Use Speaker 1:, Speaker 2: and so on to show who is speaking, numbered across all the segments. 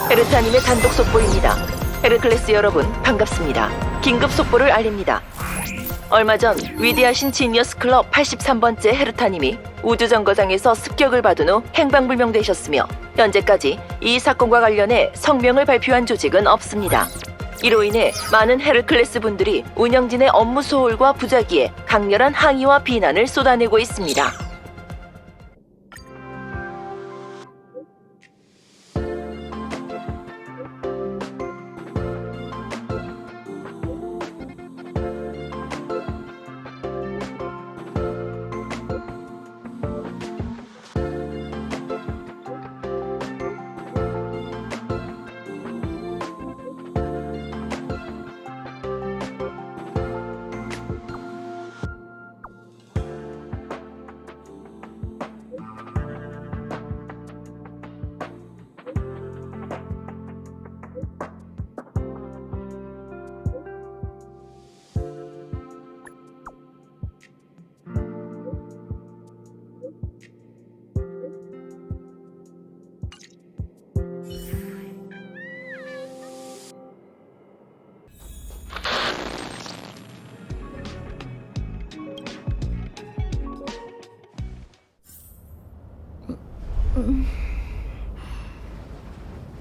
Speaker 1: 헤르타님의 단독 속보입니다. 헤르클레스 여러분, 반갑습니다. 긴급 속보를 알립니다. 얼마 전 위대하신 지니어스 클럽 83번째 헤르타님이 우주정거장에서 습격을 받은 후 행방불명되셨으며 현재까지 이 사건과 관련해 성명을 발표한 조직은 없습니다. 이로 인해 많은 헤르클레스 분들이 운영진의 업무 소홀과 부작위에 강렬한 항의와 비난을 쏟아내고 있습니다.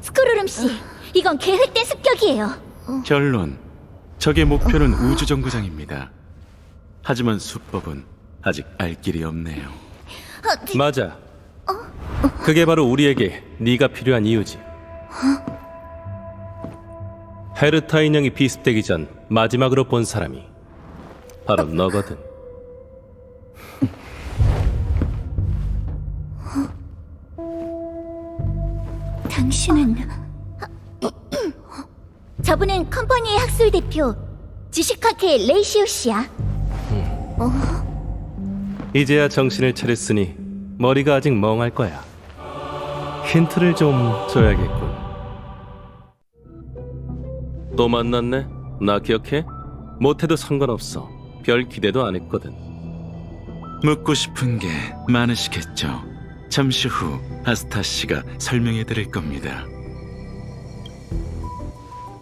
Speaker 2: 스크루름 씨, 이건 계획된 습격이에요.
Speaker 3: 결론, 적의 목표는 우주정거장입니다. 하지만 수법은 아직 알 길이 없네요.
Speaker 4: 맞아. 그게 바로 우리에게 네가 필요한 이유지. 헤르타 인형이 비습되기 전 마지막으로 본 사람이 바로 너거든.
Speaker 2: 당신은... 저분은 컴퍼니의 학술 대표 지시카케 레이시오 씨야.
Speaker 4: 이제야 정신을 차렸으니 머리가 아직 멍할 거야. 힌트를 좀 줘야겠군. 또 만났네? 나 기억해? 못해도 상관없어. 별 기대도 안 했거든.
Speaker 3: 묻고 싶은 게 많으시겠죠. 잠시 후 아스타 씨가 설명해 드릴 겁니다.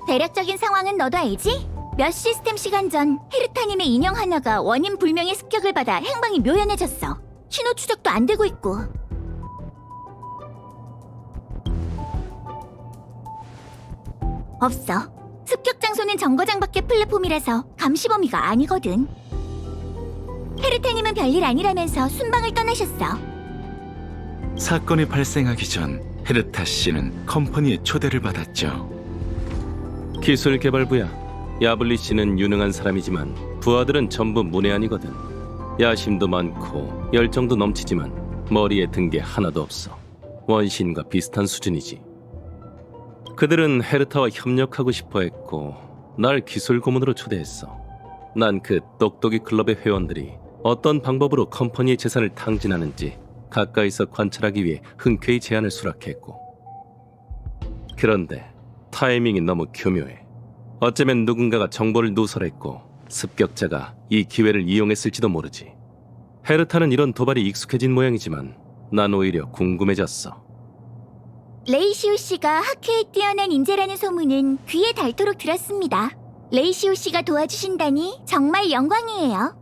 Speaker 2: 대략적인 상황은 너도 알지? 몇 시스템 시간 전 헤르타님의 인형 하나가 원인 불명의 습격을 받아 행방이 묘연해졌어. 신호 추적도 안 되고 있고. 없어. 습격 장소는 정거장 밖의 플랫폼이라서 감시 범위가 아니거든. 헤르타님은 별일 아니라면서 순방을 떠나셨어.
Speaker 3: 사건이 발생하기 전 헤르타 씨는 컴퍼니의 초대를 받았죠.
Speaker 4: 기술개발부야. 야블리 씨는 유능한 사람이지만 부하들은 전부 문외한이거든. 야심도 많고 열정도 넘치지만 머리에 든 게 하나도 없어. 원신과 비슷한 수준이지. 그들은 헤르타와 협력하고 싶어 했고 날 기술 고문으로 초대했어. 난 그 똑똑이 클럽의 회원들이 어떤 방법으로 컴퍼니의 재산을 탕진하는지 가까이서 관찰하기 위해 흔쾌히 제안을 수락했고, 그런데 타이밍이 너무 교묘해. 어쩌면 누군가가 정보를 누설했고 습격자가 이 기회를 이용했을지도 모르지. 헤르타는 이런 도발이 익숙해진 모양이지만 난 오히려 궁금해졌어.
Speaker 2: 레이시오 씨가 학회에 뛰어난 인재라는 소문은 귀에 닳도록 들었습니다. 레이시오 씨가 도와주신다니 정말 영광이에요.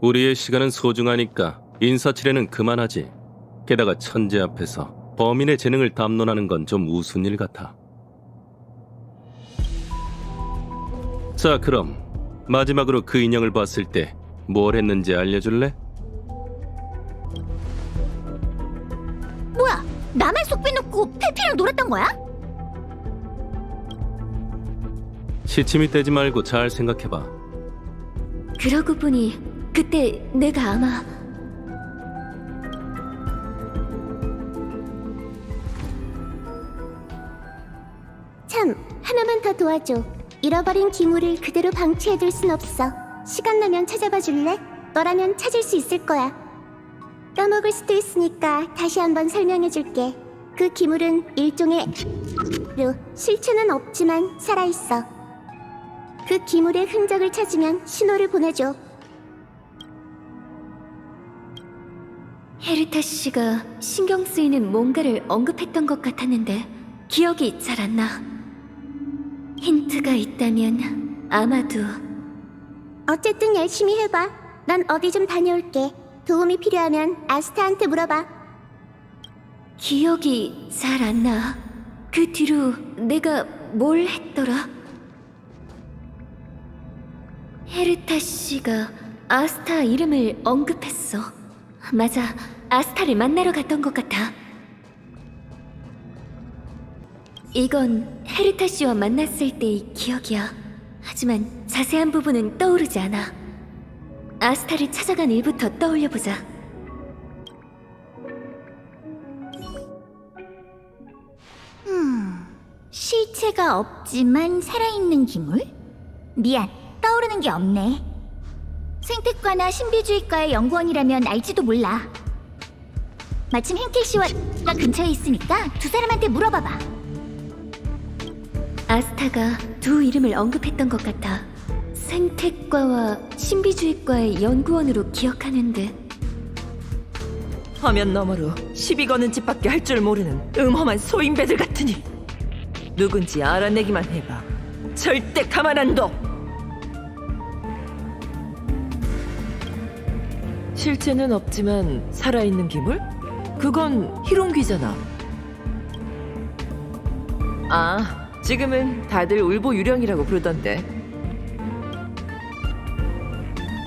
Speaker 4: 우리의 시간은 소중하니까 인사치레는 그만하지. 게다가 천재 앞에서 범인의 재능을 담론하는 건 좀 우스운 일 같아. 자, 그럼 마지막으로 그 인형을 봤을 때 뭘 했는지 알려줄래?
Speaker 2: 뭐야? 나만 속 빼놓고 페피랑 놀았던 거야?
Speaker 4: 시침이 떼지 말고 잘 생각해봐.
Speaker 2: 그러고 보니 그때 내가 아마...
Speaker 5: 하나만 더 도와줘. 잃어버린 기물을 그대로 방치해둘 순 없어. 시간 나면 찾아봐 줄래? 너라면 찾을 수 있을 거야. 까먹을 수도 있으니까 다시 한번 설명해줄게. 그 기물은 일종의 실체는 없지만 살아있어. 그 기물의 흔적을 찾으면 신호를 보내줘.
Speaker 2: 헤르타 씨가 신경 쓰이는 뭔가를 언급했던 것 같았는데 기억이 잘 안 나. 힌트가 있다면 아마도.
Speaker 5: 어쨌든 열심히 해봐. 난 어디 좀 다녀올게. 도움이 필요하면 아스타한테 물어봐.
Speaker 2: 기억이 잘 안 나. 그 뒤로 내가 뭘 했더라? 헤르타 씨가 아스타 이름을 언급했어. 맞아, 아스타를 만나러 갔던 것 같아. 이건 헤르타 씨와 만났을 때의 기억이야. 하지만 자세한 부분은 떠오르지 않아. 아스타를 찾아간 일부터 떠올려보자.
Speaker 6: 실체가 없지만 살아있는 기물? 미안, 떠오르는 게 없네. 생태과나 신비주의과의 연구원이라면 알지도 몰라. 마침 henkel 씨와 가 근처에 있으니까 두 사람한테 물어봐봐.
Speaker 2: 아스타가 두 이름을 언급했던 것 같아. 생태과와 신비주의과의 연구원으로 기억하는데.
Speaker 1: 화면 너머로 시비 거는 짓밖에 할 줄 모르는 음험한 소인배들 같으니 누군지 알아내기만 해봐. 절대 가만 안 둬. 실체는 없지만 살아있는 기물? 그건 희롱귀잖아. 아, 지금은 다들 울보유령이라고 부르던데.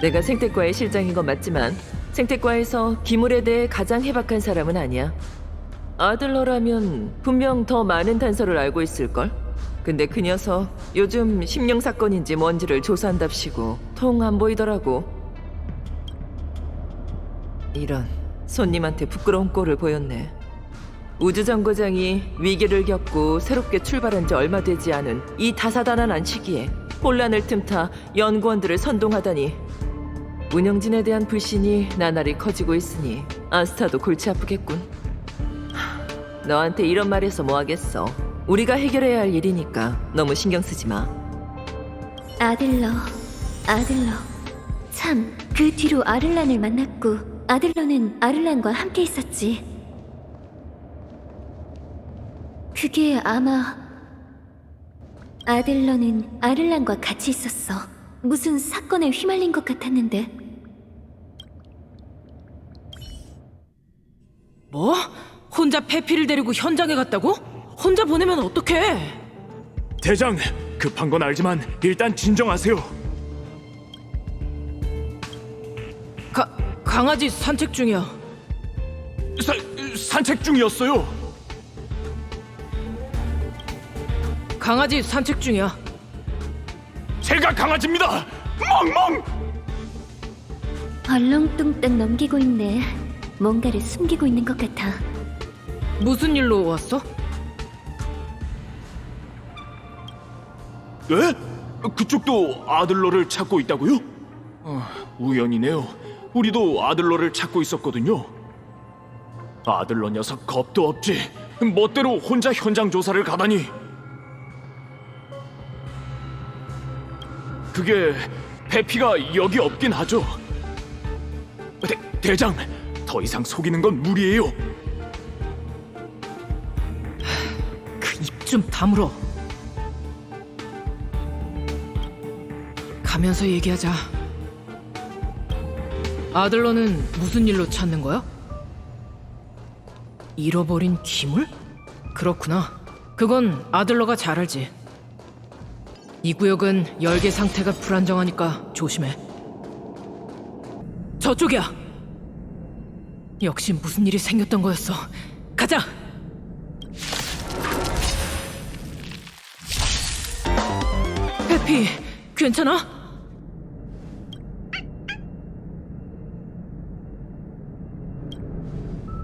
Speaker 1: 내가 생태과의 실장인 건 맞지만 생태과에서 기물에 대해 가장 해박한 사람은 아니야. 아들러라면 분명 더 많은 단서를 알고 있을걸? 근데 그 녀석 요즘 심령 사건인지 뭔지를 조사한답시고 통 안 보이더라고. 이런, 손님한테 부끄러운 꼴을 보였네. 우주정거장이 위기를 겪고 새롭게 출발한 지 얼마 되지 않은 이 다사다난한 시기에 혼란을 틈타 연구원들을 선동하다니. 운영진에 대한 불신이 나날이 커지고 있으니 아스타도 골치 아프겠군. 너한테 이런 말해서 뭐하겠어. 우리가 해결해야 할 일이니까 너무 신경 쓰지 마.
Speaker 2: 아들러. 참, 그 뒤로 아를란을 만났고 아들러는 아를란과 함께 있었지. 그게 아마 아들러는 아를란과 같이 있었어. 무슨 사건에 휘말린 것 같았는데.
Speaker 7: 뭐? 혼자 페피를 데리고 현장에 갔다고? 혼자 보내면 어떡해?
Speaker 8: 대장, 급한 건 알지만 일단 진정하세요.
Speaker 7: 강아지 산책 중이야.
Speaker 8: 산책 중이었어요.
Speaker 7: 강아지 산책 중이야.
Speaker 8: 제가 강아지입니다. 멍멍.
Speaker 2: 얼렁뚱땅 넘기고 있네. 뭔가를 숨기고 있는 것 같아.
Speaker 7: 무슨 일로 왔어?
Speaker 8: 네? 그쪽도 아들러를 찾고 있다고요? 우연이네요. 우리도 아들러를 찾고 있었거든요. 아들러 녀석 겁도 없지. 멋대로 혼자 현장 조사를 가다니. 그게 페피가 여기 없긴 하죠. 대장, 더 이상 속이는 건 무리예요.
Speaker 7: 그 입 좀 다물어. 가면서 얘기하자. 아들러는 무슨 일로 찾는 거야? 잃어버린 기물? 그렇구나. 그건 아들러가 잘 알지. 이 구역은 열계 상태가 불안정하니까 조심해. 저쪽이야. 역시 무슨 일이 생겼던 거였어. 가자. 페피, 괜찮아?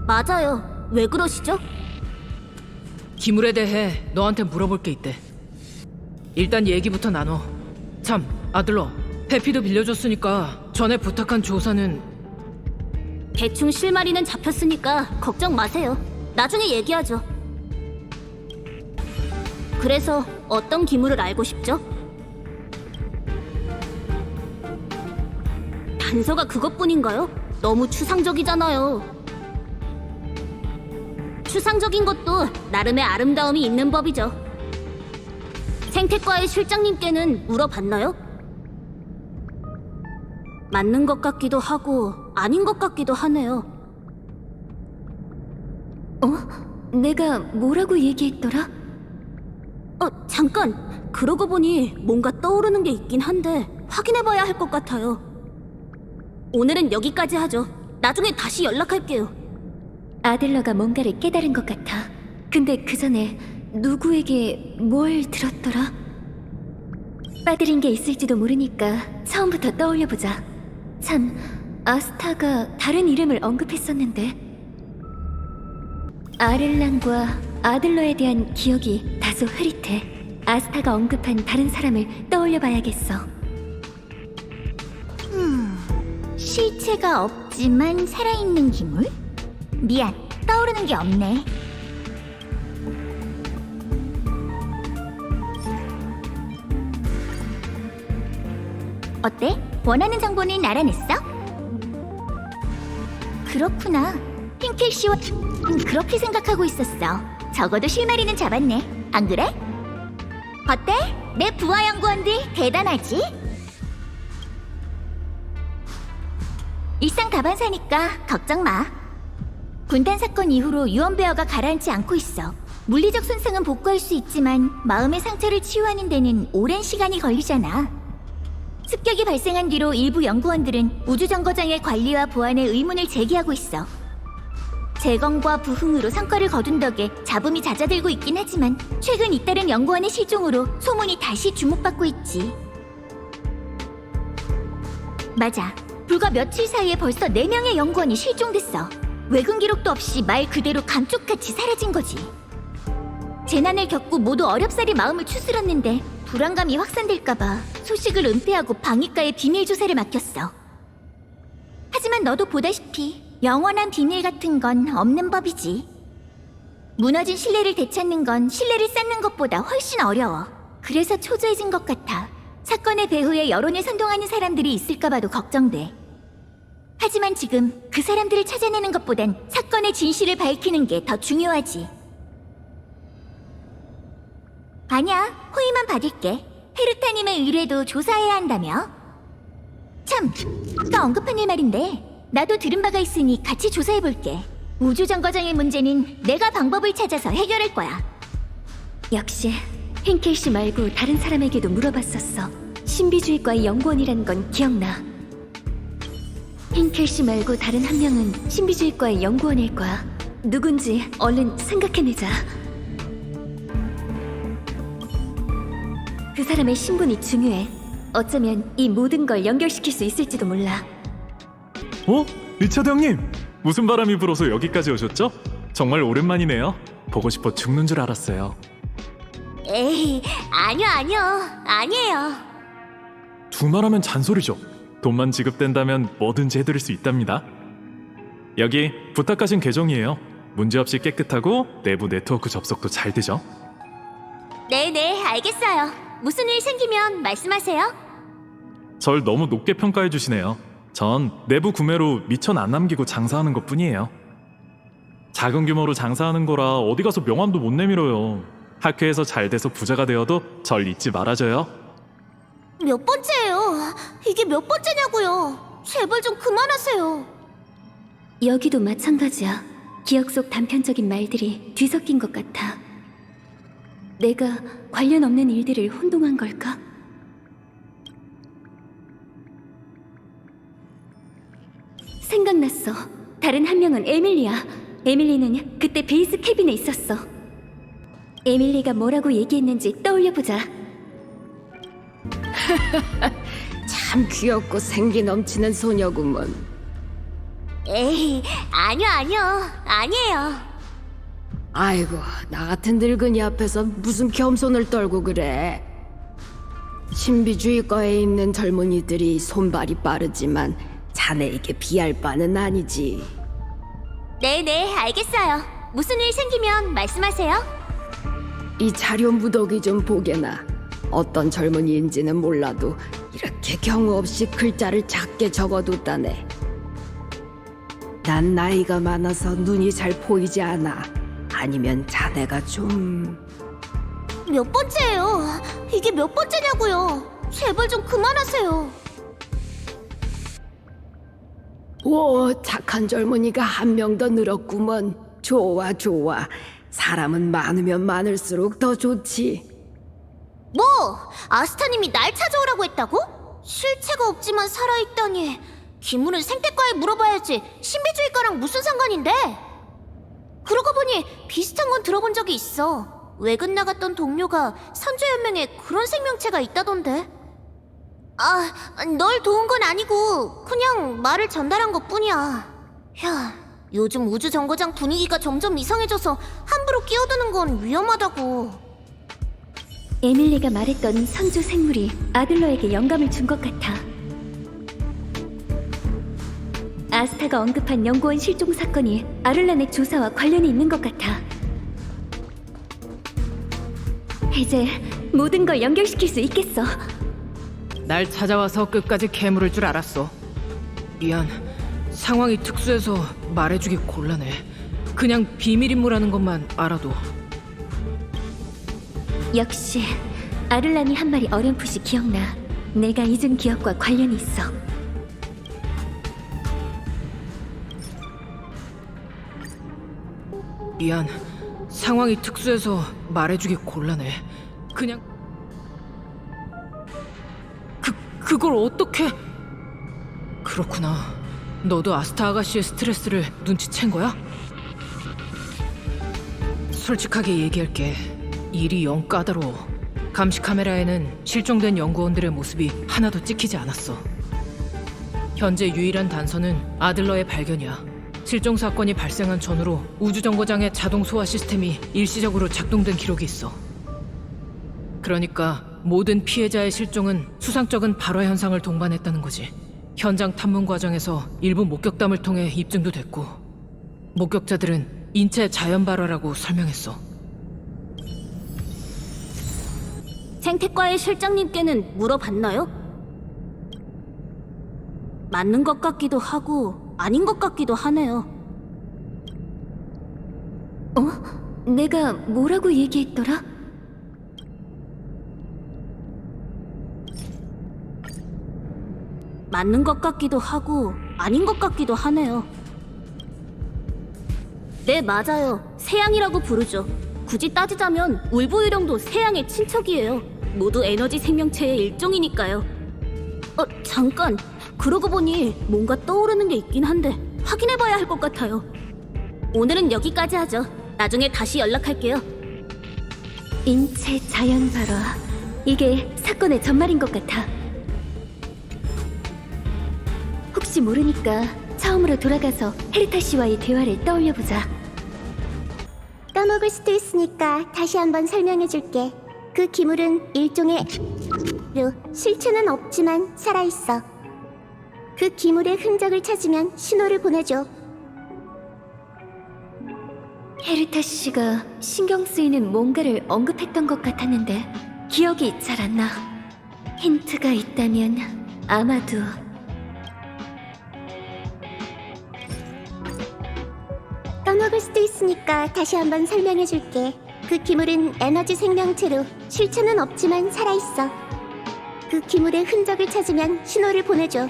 Speaker 6: 맞아요. 왜 그러시죠?
Speaker 7: 기물에 대해 너한테 물어볼 게 있대. 일단 얘기부터 나눠. 참, 아들러. 페피도 빌려줬으니까 전에 부탁한 조사는
Speaker 2: 대충 실마리는 잡혔으니까 걱정 마세요. 나중에 얘기하죠. 그래서 어떤 기물을 알고 싶죠? 단서가 그것뿐인가요? 너무 추상적이잖아요. 추상적인 것도 나름의 아름다움이 있는 법이죠. 생태과의 실장님께는 물어봤나요? 맞는 것 같기도 하고 아닌 것 같기도 하네요. 내가 뭐라고 얘기했더라? 잠깐. 그러고 보니 뭔가 떠오르는 게 있긴 한데 확인해봐야 할 것 같아요. 오늘은 여기까지 하죠. 나중에 다시 연락할게요.
Speaker 6: 아들러가 뭔가를 깨달은 것 같아. 근데 그 전에 누구에게 뭘 들었더라? 빠뜨린 게 있을지도 모르니까 처음부터 떠올려보자. 참, 아스타가 다른 이름을 언급했었는데 아렐란과 아들러에 대한 기억이 다소 흐릿해. 아스타가 언급한 다른 사람을 떠올려봐야겠어.
Speaker 2: 실체가 없지만 살아있는 기물? 미안, 떠오르는 게 없네. 어때? 원하는 정보는 알아냈어? 그렇구나. 핑켈 씨와 그렇게 생각하고 있었어. 적어도 실마리는 잡았네. 안 그래? 어때? 내 부하 연구원들 대단하지? 일상 다반사니까 걱정 마. 군단 사건 이후로 유언베어가 가라앉지 않고 있어. 물리적 손상은 복구할 수 있지만 마음의 상처를 치유하는 데는 오랜 시간이 걸리잖아. 습격이 발생한 뒤로 일부 연구원들은 우주정거장의 관리와 보안에 의문을 제기하고 있어. 재건과 부흥으로 성과를 거둔 덕에 잡음이 잦아들고 있긴 하지만 최근 잇따른 연구원의 실종으로 소문이 다시 주목받고 있지. 맞아. 불과 며칠 사이에 벌써 4명의 연구원이 실종됐어. 외근 기록도 없이 말 그대로 감쪽같이 사라진 거지. 재난을 겪고 모두 어렵사리 마음을 추스렀는데 불안감이 확산될까봐 소식을 은폐하고 방위과에 비밀 조사를 맡겼어. 하지만 너도 보다시피 영원한 비밀 같은 건 없는 법이지. 무너진 신뢰를 되찾는 건 신뢰를 쌓는 것보다 훨씬 어려워. 그래서 초조해진 것 같아. 사건의 배후에 여론을 선동하는 사람들이 있을까봐도 걱정돼. 하지만 지금 그 사람들을 찾아내는 것보단 사건의 진실을 밝히는 게 더 중요하지. 아니야, 호의만 받을게. 헤르타님의 의뢰도 조사해야 한다며? 참, 아까 언급한 일 말인데 나도 들은 바가 있으니 같이 조사해볼게. 우주정거장의 문제는 내가 방법을 찾아서 해결할 거야.
Speaker 6: 역시 핑켈 씨 말고 다른 사람에게도 물어봤었어. 신비주의과의 연구원이란 건 기억나. 핑켈 씨 말고 다른 한 명은 신비주의과의 연구원일 거야. 누군지 얼른 생각해내자. 그 사람의 신분이 중요해. 어쩌면 이 모든 걸 연결시킬 수 있을지도 몰라.
Speaker 8: 리차드 형님! 무슨 바람이 불어서 여기까지 오셨죠? 정말 오랜만이네요. 보고 싶어 죽는 줄 알았어요.
Speaker 2: 에이, 아니에요.
Speaker 8: 두말하면 잔소리죠. 돈만 지급된다면 뭐든지 해드릴 수 있답니다. 여기 부탁하신 계정이에요. 문제없이 깨끗하고 내부 네트워크 접속도 잘 되죠.
Speaker 2: 네네, 알겠어요. 무슨 일 생기면 말씀하세요.
Speaker 8: 절 너무 높게 평가해 주시네요. 전 내부 구매로 미천 안 남기고 장사하는 것뿐이에요. 작은 규모로 장사하는 거라 어디 가서 명함도 못 내밀어요. 학회에서 잘 돼서 부자가 되어도 절 잊지 말아줘요.
Speaker 2: 몇 번째예요? 이게 몇 번째냐고요? 제발 좀 그만하세요.
Speaker 6: 여기도 마찬가지야. 기억 속 단편적인 말들이 뒤섞인 것 같아. 내가 관련 없는 일들을 혼동한 걸까? 생각났어. 다른 한 명은 에밀리야. 에밀리는 그때 베이스 캐빈에 있었어. 에밀리가 뭐라고 얘기했는지 떠올려보자.
Speaker 9: 참 귀엽고 생기 넘치는 소녀구먼.
Speaker 2: 에이, 아니에요.
Speaker 9: 아이고, 나 같은 늙은이 앞에서 무슨 겸손을 떨고 그래. 신비주의과에 있는 젊은이들이 손발이 빠르지만 자네에게 비할 바는 아니지.
Speaker 2: 네네, 알겠어요. 무슨 일 생기면 말씀하세요.
Speaker 9: 이 자료 무더기 좀 보게나. 어떤 젊은이인지는 몰라도 이렇게 경우 없이 글자를 작게 적어뒀다네. 난 나이가 많아서 눈이 잘 보이지 않아. 아니면 자네가 좀...
Speaker 2: 몇 번째예요? 이게 몇 번째냐고요? 제발 좀 그만하세요.
Speaker 9: 오, 착한 젊은이가 한 명 더 늘었구먼. 좋아, 좋아. 사람은 많으면 많을수록 더 좋지.
Speaker 2: 뭐? 아스타님이 날 찾아오라고 했다고? 실체가 없지만 살아있다니. 기문은 생태과에 물어봐야지. 신비주의과랑 무슨 상관인데? 그러고 보니 비슷한 건 들어본 적이 있어. 외근 나갔던 동료가 선조연맹에 그런 생명체가 있다던데. 아, 널 도운 건 아니고 그냥 말을 전달한 것뿐이야. 야, 요즘 우주정거장 분위기가 점점 이상해져서 함부로 끼어드는 건 위험하다고.
Speaker 6: 에밀리가 말했던 선조 생물이 아들러에게 영감을 준 것 같아. 아스타가 언급한 연구원 실종 사건이 아를란의 조사와 관련이 있는 것 같아. 이제 모든 걸 연결시킬 수 있겠어.
Speaker 7: 날 찾아와서 끝까지 캐물을 줄 알았어. 미안. 상황이 특수해서 말해주기 곤란해. 그냥 비밀 임무라는 것만 알아도.
Speaker 6: 역시 아를란이 한 말이 어렴풋이 기억나. 내가 잊은 기억과 관련이 있어.
Speaker 7: 미안. 상황이 특수해서 말해주기 곤란해. 그냥 그걸 어떻게? 그렇구나. 너도 아스타 아가씨의 스트레스를 눈치챈 거야? 솔직하게 얘기할게. 일이 영 까다로워. 감시 카메라에는 실종된 연구원들의 모습이 하나도 찍히지 않았어. 현재 유일한 단서는 아들러의 발견이야. 실종 사건이 발생한 전후로 우주정거장의 자동 소화 시스템이 일시적으로 작동된 기록이 있어. 그러니까 모든 피해자의 실종은 수상쩍은 발화 현상을 동반했다는 거지. 현장 탐문 과정에서 일부 목격담을 통해 입증도 됐고, 목격자들은 인체 자연 발화라고 설명했어.
Speaker 2: 생태과의 실장님께는 물어봤나요? 맞는 것 같기도 하고 아닌 것 같기도 하네요.
Speaker 6: 내가 뭐라고 얘기했더라?
Speaker 2: 맞는 것 같기도 하고 아닌 것 같기도 하네요. 네, 맞아요. 세양이라고 부르죠. 굳이 따지자면 울보유령도 세양의 친척이에요. 모두 에너지 생명체의 일종이니까요. 잠깐. 그러고 보니 뭔가 떠오르는 게 있긴 한데 확인해봐야 할 것 같아요. 오늘은 여기까지 하죠. 나중에 다시 연락할게요.
Speaker 6: 인체 자연 발화. 이게 사건의 전말인 것 같아. 혹시 모르니까 처음으로 돌아가서 헤르타 씨와의 대화를 떠올려보자.
Speaker 5: 까먹을 수도 있으니까 다시 한번 설명해줄게. 그 기물은 일종의 실체는 없지만 살아있어. 그 기물의 흔적을 찾으면 신호를 보내줘.
Speaker 6: 헤르타 씨가 신경 쓰이는 뭔가를 언급했던 것 같았는데 기억이 잘 안 나. 힌트가 있다면 아마도
Speaker 5: 까먹을 수도 있으니까 다시 한번 설명해줄게. 그 기물은 에너지 생명체로 실체는 없지만 살아있어. 그 기물의 흔적을 찾으면 신호를 보내줘.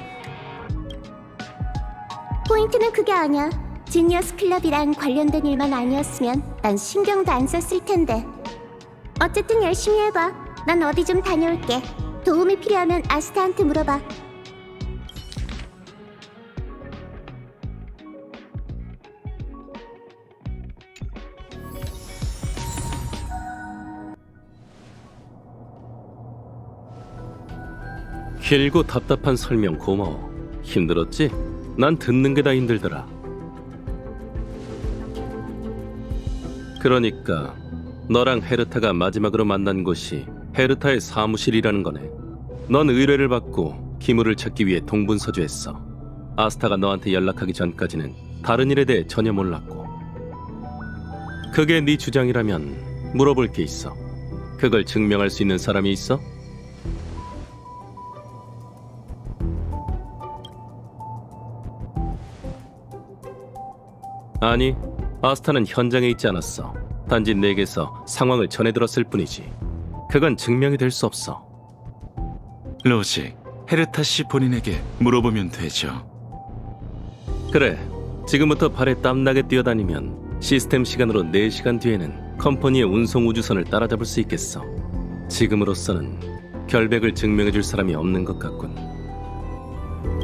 Speaker 5: 포인트는 그게 아니야. 지니어스 클럽이랑 관련된 일만 아니었으면 난 신경도 안 썼을 텐데. 어쨌든 열심히 해봐. 난 어디 좀 다녀올게. 도움이 필요하면 아스타한테 물어봐.
Speaker 4: 길고 답답한 설명 고마워. 힘들었지? 난 듣는 게 다 힘들더라. 그러니까 너랑 헤르타가 마지막으로 만난 곳이 헤르타의 사무실이라는 거네. 넌 의뢰를 받고 기물을 찾기 위해 동분서주했어. 아스타가 너한테 연락하기 전까지는 다른 일에 대해 전혀 몰랐고. 그게 네 주장이라면 물어볼 게 있어. 그걸 증명할 수 있는 사람이 있어? 아니, 아스타는 현장에 있지 않았어. 단지 내게서 상황을 전해 들었을 뿐이지. 그건 증명이 될 수 없어.
Speaker 3: 로직, 헤르타 씨 본인에게 물어보면 되죠.
Speaker 4: 그래, 지금부터 발에 땀나게 뛰어다니면 시스템 시간으로 4시간 뒤에는 컴퍼니의 운송 우주선을 따라잡을 수 있겠어. 지금으로서는 결백을 증명해줄 사람이 없는 것 같군.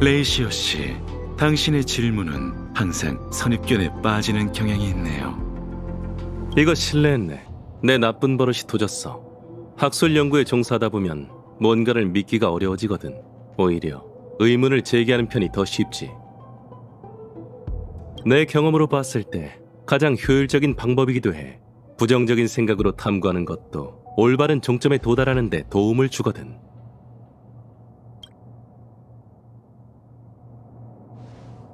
Speaker 3: 레이시오 씨, 당신의 질문은 항상 선입견에 빠지는 경향이 있네요.
Speaker 4: 이거 실례했네. 내 나쁜 버릇이 도졌어. 학술 연구에 종사하다 보면 뭔가를 믿기가 어려워지거든. 오히려 의문을 제기하는 편이 더 쉽지. 내 경험으로 봤을 때 가장 효율적인 방법이기도 해. 부정적인 생각으로 탐구하는 것도 올바른 종점에 도달하는 데 도움을 주거든.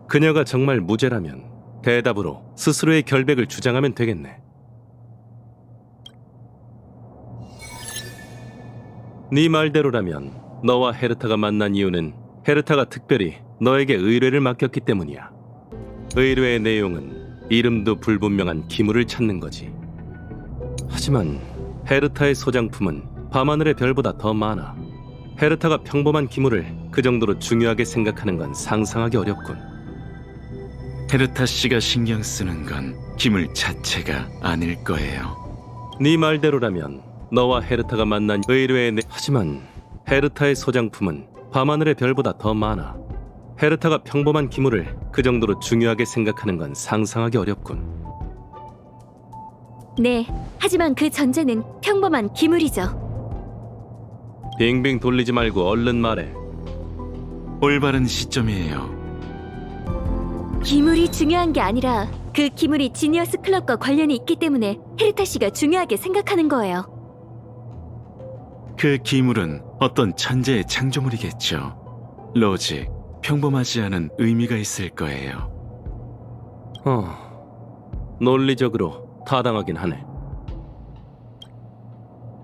Speaker 4: 그녀가 정말 무죄라면 대답으로 스스로의 결백을 주장하면 되겠네. 네 말대로라면 너와 헤르타가 만난 이유는 헤르타가 특별히 너에게 의뢰를 맡겼기 때문이야. 의뢰의 내용은 이름도 불분명한 기물을 찾는 거지. 하지만 헤르타의 소장품은 밤하늘의 별보다 더 많아. 헤르타가 평범한 기물을 그 정도로 중요하게 생각하는 건 상상하기 어렵군.
Speaker 3: 헤르타 씨가 신경 쓰는 건 기물 자체가 아닐 거예요.
Speaker 4: 네 말대로라면 너와 헤르타가 만난 의뢰의 하지만 헤르타의 소장품은 밤하늘의 별보다 더 많아. 헤르타가 평범한 기물을 그 정도로 중요하게 생각하는 건 상상하기 어렵군.
Speaker 2: 네, 하지만 그 전제는 평범한 기물이죠.
Speaker 4: 빙빙 돌리지 말고 얼른 말해.
Speaker 3: 올바른 시점이에요.
Speaker 2: 기물이 중요한 게 아니라 그 기물이 지니어스 클럽과 관련이 있기 때문에 헤르타 씨가 중요하게 생각하는 거예요.
Speaker 3: 그 기물은 어떤 천재의 창조물이겠죠. 로직, 평범하지 않은 의미가 있을 거예요.
Speaker 4: 논리적으로 타당하긴 하네.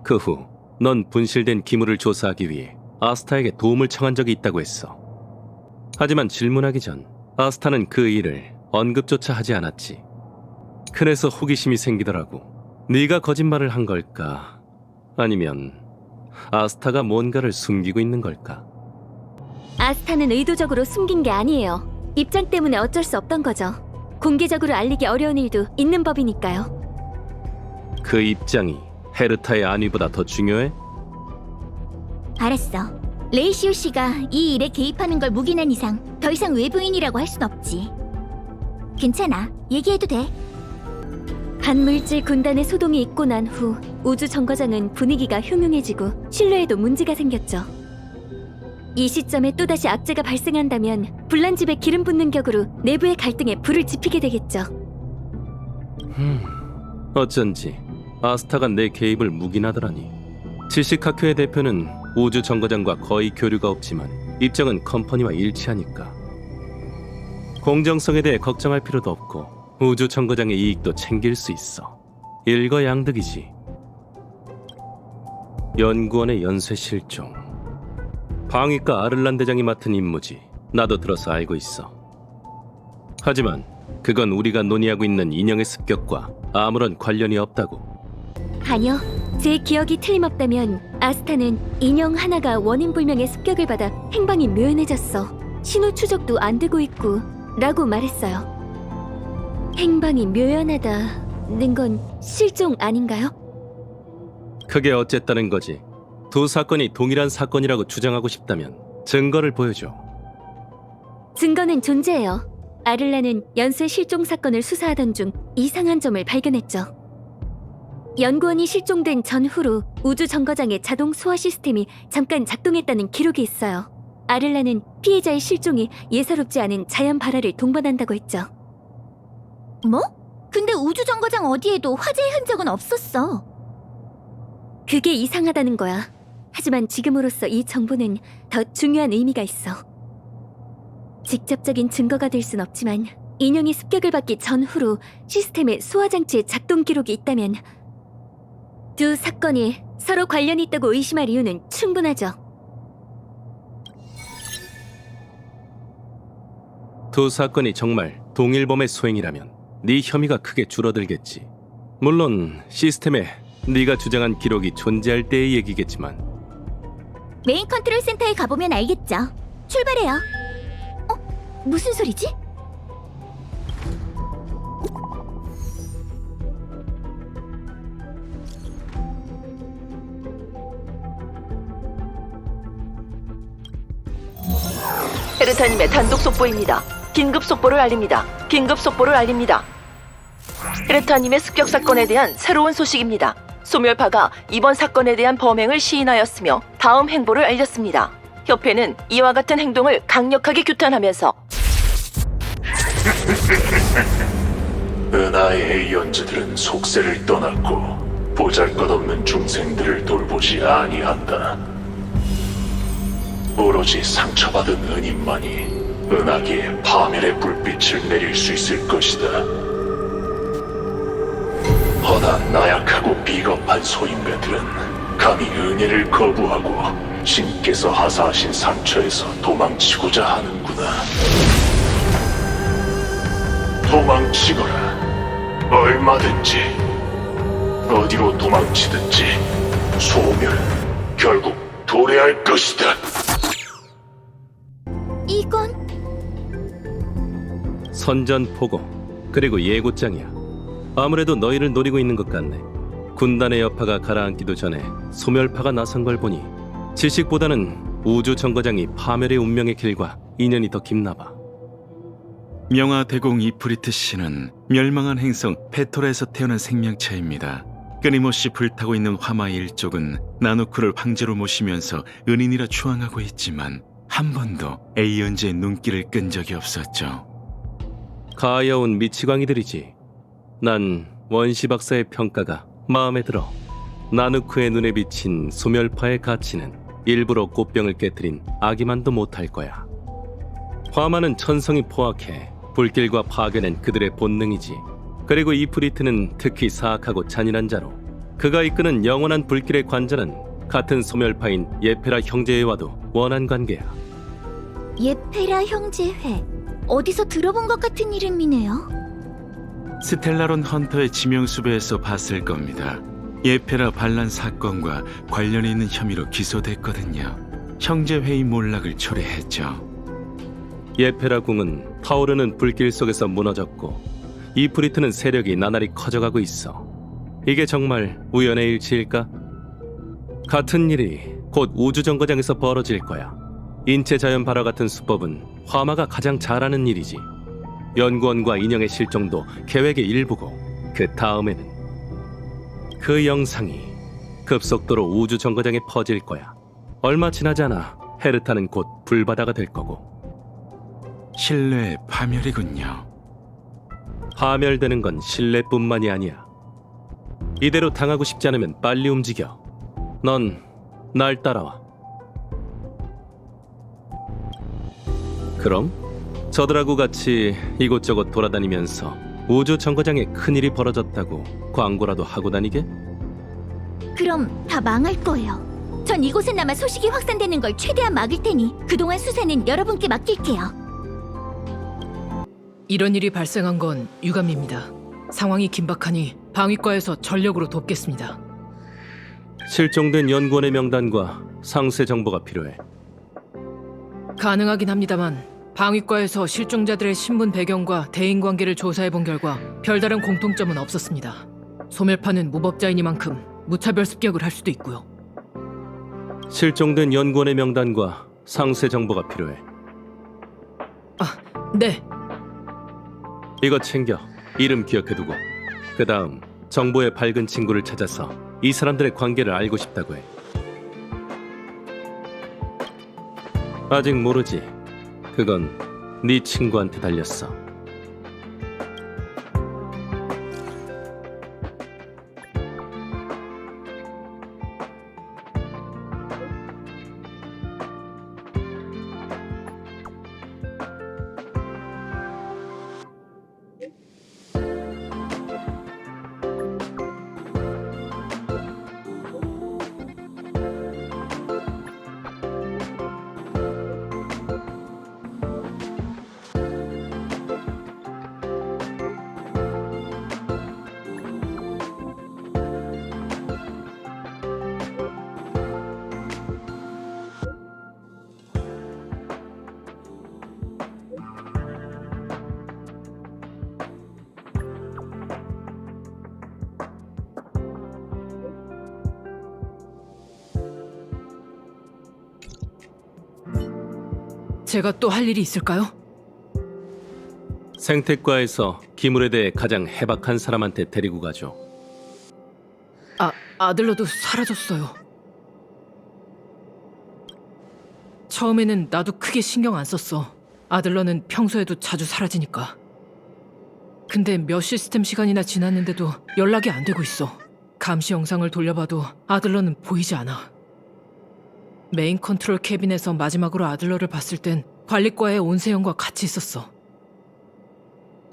Speaker 4: 그 후 넌 분실된 기물을 조사하기 위해 아스타에게 도움을 청한 적이 있다고 했어. 하지만 질문하기 전 아스타는 그 일을 언급조차 하지 않았지. 그래서 호기심이 생기더라고. 네가 거짓말을 한 걸까? 아니면 아스타가 뭔가를 숨기고 있는 걸까?
Speaker 2: 아스타는 의도적으로 숨긴 게 아니에요. 입장 때문에 어쩔 수 없던 거죠. 공개적으로 알리기 어려운 일도 있는 법이니까요.
Speaker 4: 그 입장이 헤르타의 안위보다 더 중요해?
Speaker 6: 알았어. 레이시오 씨가 이 일에 개입하는 걸 묵인한 이상 더 이상 외부인이라고 할 순 없지. 괜찮아. 얘기해도 돼.
Speaker 2: 반물질 군단의 소동이 있고 난 후 우주 정거장은 분위기가 흉흉해지고 신뢰에도 문제가 생겼죠. 이 시점에 또다시 악재가 발생한다면 불난집에 기름 붓는 격으로 내부의 갈등에 불을 지피게 되겠죠.
Speaker 4: 어쩐지 아스타가 내 개입을 묵인하더라니. 지식학회의 대표는 우주 정거장과 거의 교류가 없지만 입장은 컴퍼니와 일치하니까 공정성에 대해 걱정할 필요도 없고 우주 정거장의 이익도 챙길 수 있어. 일거양득이지. 연구원의 연쇄 실종. 방위과 아를란 대장이 맡은 임무지. 나도 들어서 알고 있어. 하지만 그건 우리가 논의하고 있는 인형의 습격과 아무런 관련이 없다고.
Speaker 2: 아니요. 제 기억이 틀림없다면 아스타는 인형 하나가 원인불명의 습격을 받아 행방이 묘연해졌어. 신호 추적도 안 되고 있고 라고 말했어요. 행방이 묘연하다는 건 실종 아닌가요?
Speaker 4: 그게 어쨌다는 거지. 두 사건이 동일한 사건이라고 주장하고 싶다면 증거를 보여줘.
Speaker 2: 증거는 존재해요. 아를라는 연쇄 실종 사건을 수사하던 중 이상한 점을 발견했죠. 연구원이 실종된 전후로 우주 정거장의 자동 소화 시스템이 잠깐 작동했다는 기록이 있어요. 아를라는 피해자의 실종이 예사롭지 않은 자연 발화를 동반한다고 했죠.
Speaker 6: 뭐? 근데 우주 정거장 어디에도 화재의 흔적은 없었어.
Speaker 2: 그게 이상하다는 거야. 하지만 지금으로서 이 정보는 더 중요한 의미가 있어. 직접적인 증거가 될 순 없지만 인형이 습격을 받기 전후로 시스템에 소화장치의 작동 기록이 있다면 두 사건이 서로 관련이 있다고 의심할 이유는 충분하죠.
Speaker 4: 두 사건이 정말 동일범의 소행이라면 네 혐의가 크게 줄어들겠지. 물론 시스템에 네가 주장한 기록이 존재할 때의 얘기겠지만.
Speaker 2: 메인 컨트롤 센터에 가보면 알겠죠. 출발해요. 무슨 소리지?
Speaker 1: 헤르타님의 단독 속보입니다. 긴급 속보를 알립니다. 긴급 속보를 알립니다. 헤르타님의 습격 사건에 대한 새로운 소식입니다. 소멸파가 이번 사건에 대한 범행을 시인하였으며 다음 행보를 알렸습니다. 협회는 이와 같은 행동을 강력하게 규탄하면서
Speaker 10: 은하의 A연즈들은 속세를 떠났고 보잘것없는 중생들을 돌보지 아니한다. 오로지 상처받은 은인만이 은하계에 파멸의 불빛을 내릴 수 있을 것이다. 허나 나약하고 비겁한 소인배들은 감히 은혜를 거부하고 신께서 하사하신 상처에서 도망치고자 하는구나. 도망치거라. 얼마든지 어디로 도망치든지 소멸은 결국 도래할 것이다.
Speaker 2: 이건
Speaker 4: 선전포고 그리고 예고장이야. 아무래도 너희를 노리고 있는 것 같네. 군단의 여파가 가라앉기도 전에 소멸파가 나선 걸 보니 지식보다는 우주 정거장이 파멸의 운명의 길과 인연이 더 깊나봐.
Speaker 3: 명화 대공 이프리트 씨는 멸망한 행성 페토라에서 태어난 생명체입니다. 끊임없이 불타고 있는 화마의 일족은 나누크를 황제로 모시면서 은인이라 추앙하고 있지만 한 번도 에이언즈의 눈길을 끈 적이 없었죠.
Speaker 4: 가여운 미치광이들이지. 난 원시 박사의 평가가 마음에 들어. 나누크의 눈에 비친 소멸파의 가치는 일부러 꽃병을 깨뜨린 아기만도 못할 거야. 화마는 천성이 포악해 불길과 파괴는 그들의 본능이지. 그리고 이프리트는 특히 사악하고 잔인한 자로 그가 이끄는 영원한 불길의 관전은 같은 소멸파인 예페라 형제와도 원한 관계야.
Speaker 2: 예페라 형제회. 어디서 들어본 것 같은 이름이네요.
Speaker 3: 스텔라론 헌터의 지명수배에서 봤을 겁니다. 예페라 반란 사건과 관련이 있는 혐의로 기소됐거든요. 형제회의 몰락을 초래했죠.
Speaker 4: 예페라 궁은 타오르는 불길 속에서 무너졌고 이프리트는 세력이 나날이 커져가고 있어. 이게 정말 우연의 일치일까? 같은 일이 곧 우주정거장에서 벌어질 거야. 인체자연 발화 같은 수법은 화마가 가장 잘하는 일이지. 연구원과 인형의 실종도 계획의 일부고 그 다음에는 그 영상이 급속도로 우주정거장에 퍼질 거야. 얼마 지나지 않아 헤르타는 곧 불바다가 될 거고.
Speaker 3: 신뢰의 파멸이군요.
Speaker 4: 파멸되는 건 신뢰뿐만이 아니야. 이대로 당하고 싶지 않으면 빨리 움직여. 넌 날 따라와. 그럼 저들하고 같이 이곳저곳 돌아다니면서 우주 정거장에 큰일이 벌어졌다고 광고라도 하고 다니게?
Speaker 2: 그럼 다 망할 거예요. 전 이곳에나마 소식이 확산되는 걸 최대한 막을 테니 그동안 수사는 여러분께 맡길게요.
Speaker 7: 이런 일이 발생한 건 유감입니다. 상황이 긴박하니 방위과에서 전력으로 돕겠습니다.
Speaker 4: 실종된 연구원의 명단과 상세 정보가 필요해.
Speaker 7: 가능하긴 합니다만 방위과에서 실종자들의 신분 배경과 대인 관계를 조사해본 결과 별다른 공통점은 없었습니다. 소멸파는 무법자이니만큼 무차별 습격을 할 수도 있고요.
Speaker 4: 실종된 연구원의 명단과 상세 정보가 필요해.
Speaker 7: 네.
Speaker 4: 이거 챙겨. 이름 기억해두고. 그 다음 정보에 밝은 친구를 찾아서 이 사람들의 관계를 알고 싶다고 해. 아직 모르지. 그건 네 친구한테 달렸어.
Speaker 7: 제가 또 할 일이 있을까요?
Speaker 4: 생태과에서 기물에 대해 가장 해박한 사람한테 데리고 가죠.
Speaker 7: 아들러도 사라졌어요. 처음에는 나도 크게 신경 안 썼어. 아들러는 평소에도 자주 사라지니까. 근데 몇 시스템 시간이나 지났는데도 연락이 안 되고 있어. 감시 영상을 돌려봐도 아들러는 보이지 않아. 메인 컨트롤 캐빈에서 마지막으로 아들러를 봤을 땐 관리과의 온세영과 같이 있었어.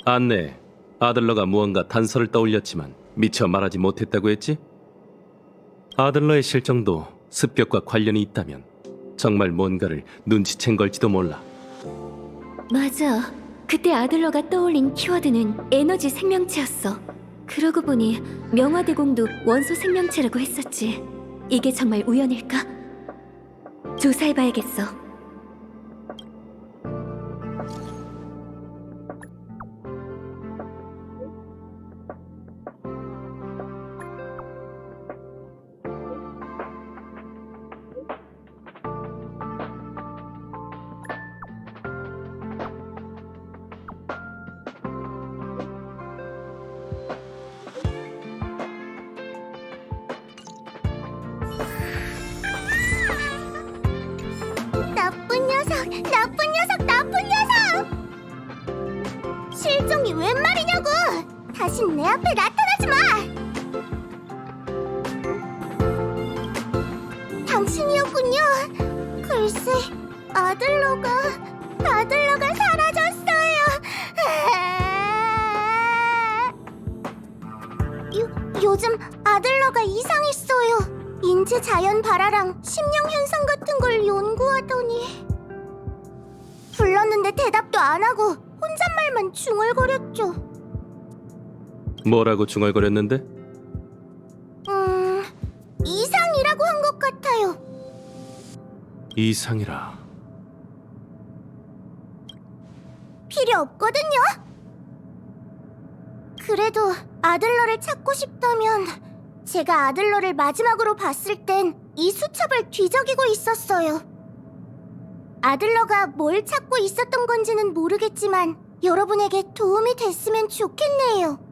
Speaker 4: 안내, 아들러가 무언가 단서를 떠올렸지만 미처 말하지 못했다고 했지? 아들러의 실정도 습격과 관련이 있다면 정말 뭔가를 눈치챈 걸지도 몰라.
Speaker 2: 맞아. 그때 아들러가 떠올린 키워드는 에너지 생명체였어. 그러고 보니 명화대공도 원소 생명체라고 했었지. 이게 정말 우연일까? 조사해봐야겠어.
Speaker 5: 나쁜 녀석, 나쁜 녀석, 나쁜 녀석! 실종이 웬 말이냐고! 다신 내 앞에 나타나지 마! 당신이었군요. 글쎄, 아들러가 사라졌어요. 요즘 아들러가 이상했어요. 인체 자연 발화랑 심령 현상 같은 걸 연구하더니 불렀는데 대답도 안 하고 혼잣말만 중얼거렸죠.
Speaker 4: 뭐라고 중얼거렸는데?
Speaker 5: 이상이라고 한 것 같아요.
Speaker 4: 이상이라.
Speaker 5: 필요 없거든요. 그래도 아들러를 찾고 싶다면 제가 아들러를 마지막으로 봤을 땐 이 수첩을 뒤적이고 있었어요. 아들러가 뭘 찾고 있었던 건지는 모르겠지만 여러분에게 도움이 됐으면 좋겠네요.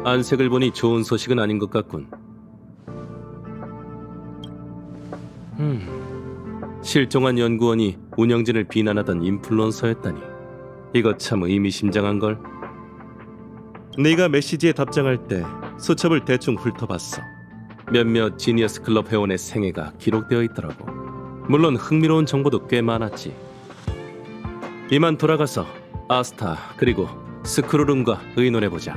Speaker 4: 안색을 보니 좋은 소식은 아닌 것 같군. 실종한 연구원이 운영진을 비난하던 인플루언서였다니. 이거 참 의미심장한걸. 네가 메시지에 답장할 때 수첩을 대충 훑어봤어. 몇몇 지니어스 클럽 회원의 생애가 기록되어 있더라고. 물론 흥미로운 정보도 꽤 많았지. 이만 돌아가서 아스타 그리고 스크루름과 의논해보자.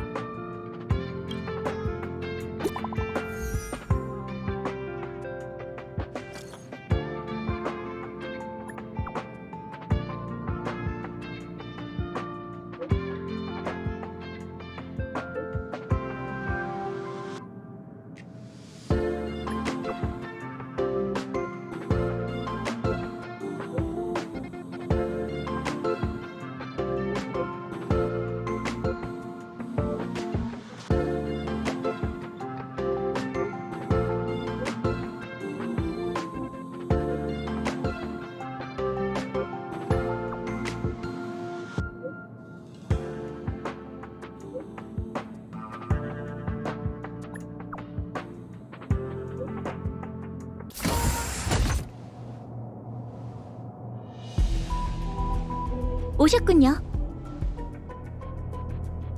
Speaker 2: 오셨군요.